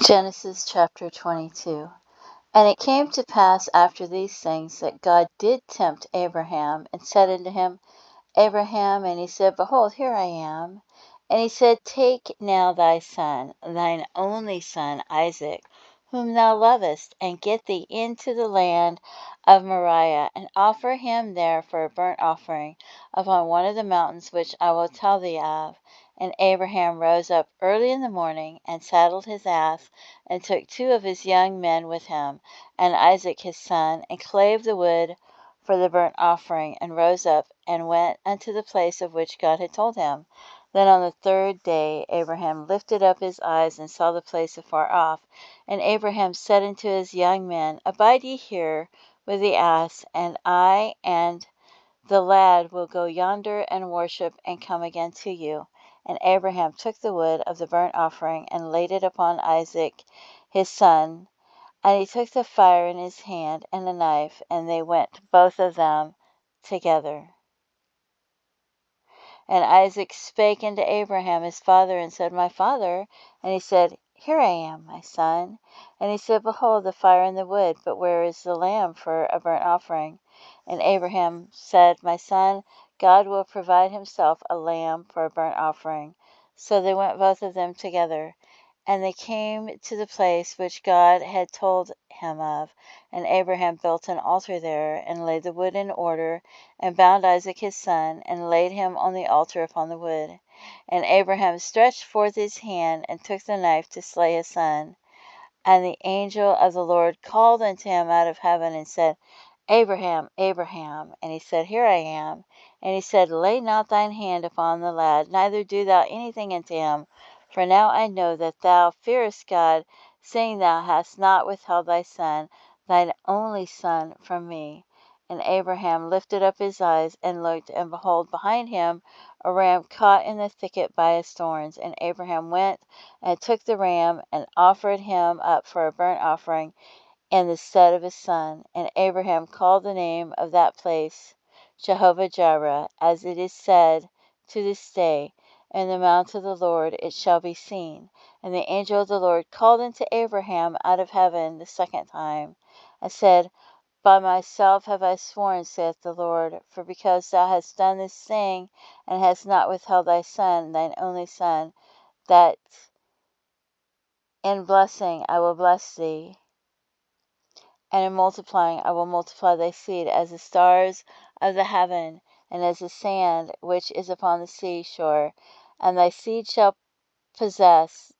Genesis chapter 22. And it came to pass after these things that God did tempt Abraham, and said unto him, Abraham, and he said, Behold, here I am. And he said, Take now thy son, thine only son Isaac, whom thou lovest, and get thee into the land of Moriah, and offer him there for a burnt offering upon one of the mountains which I will tell thee of. And Abraham rose up early in the morning, and saddled his ass, and took 2 of his young men with him, and Isaac his son, and clave the wood for the burnt offering, and rose up, and went unto the place of which God had told him. Then on the 3rd day Abraham lifted up his eyes, and saw the place afar off. And Abraham said unto his young men, Abide ye here with the ass, and I and the lad will go yonder and worship, and come again to you. And Abraham took the wood of the burnt offering, and laid it upon Isaac his son, and he took the fire in his hand, and a knife, and they went both of them together. And Isaac spake unto Abraham his father, and said, My father. And he said, Here I am, my son. And he said, Behold, the fire and the wood, but where is the lamb for a burnt offering? And Abraham said, My son, God will provide himself a lamb for a burnt offering. So they went both of them together. And they came to the place which God had told him of. And Abraham built an altar there, and laid the wood in order, and bound Isaac his son, and laid him on the altar upon the wood. And Abraham stretched forth his hand, and took the knife to slay his son. And the angel of the Lord called unto him out of heaven, and said, Abraham, Abraham. And he said, Here I am. And he said, Lay not thine hand upon the lad, neither do thou anything unto him. For now I know that thou fearest God, seeing thou hast not withheld thy son, thine only son, from me. And Abraham lifted up his eyes, and looked, and behold, behind him a ram caught in the thicket by his thorns. And Abraham went and took the ram, and offered him up for a burnt offering in the stead of his son. And Abraham called the name of that place Jehovah-Jireh, as it is said to this day, In the mount of the Lord it shall be seen. And the angel of the Lord called unto Abraham out of heaven the 2nd time, and said, By myself have I sworn, saith the Lord, for because thou hast done this thing, and hast not withheld thy son, thine only son, that in blessing I will bless thee, and in multiplying I will multiply thy seed as the stars of the heaven, and as the sand which is upon the sea shore. And thy seed shall possess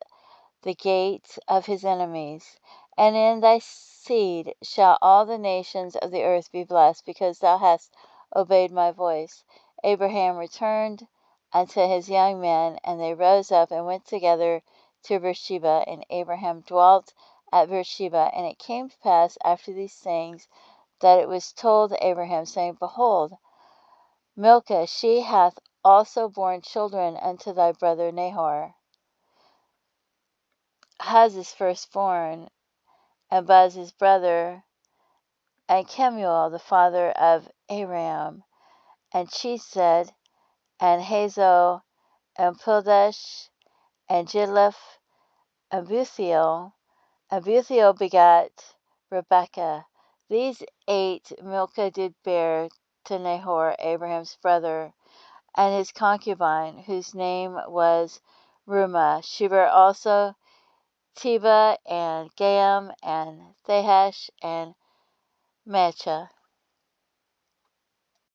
the gate of his enemies. And in thy seed shall all the nations of the earth be blessed, because thou hast obeyed my voice. Abraham returned unto his young men, and they rose up and went together to Beersheba. And Abraham dwelt at Beersheba. And it came to pass after these things that it was told Abraham, saying, Behold, Milcah, she hath also borne children unto thy brother Nahor, Haz's firstborn, and Buz his brother, and Kemuel the father of Aram, and Chesed, and Hazo, and Pildash, and Jidlaph, and Bethuel. And Bethuel begat Rebekah. These 8 Milcah did bear to Nahor, Abraham's brother, and his concubine, whose name was Reumah. She bare also Teba, and Gaham, and Thahash, and Maachah.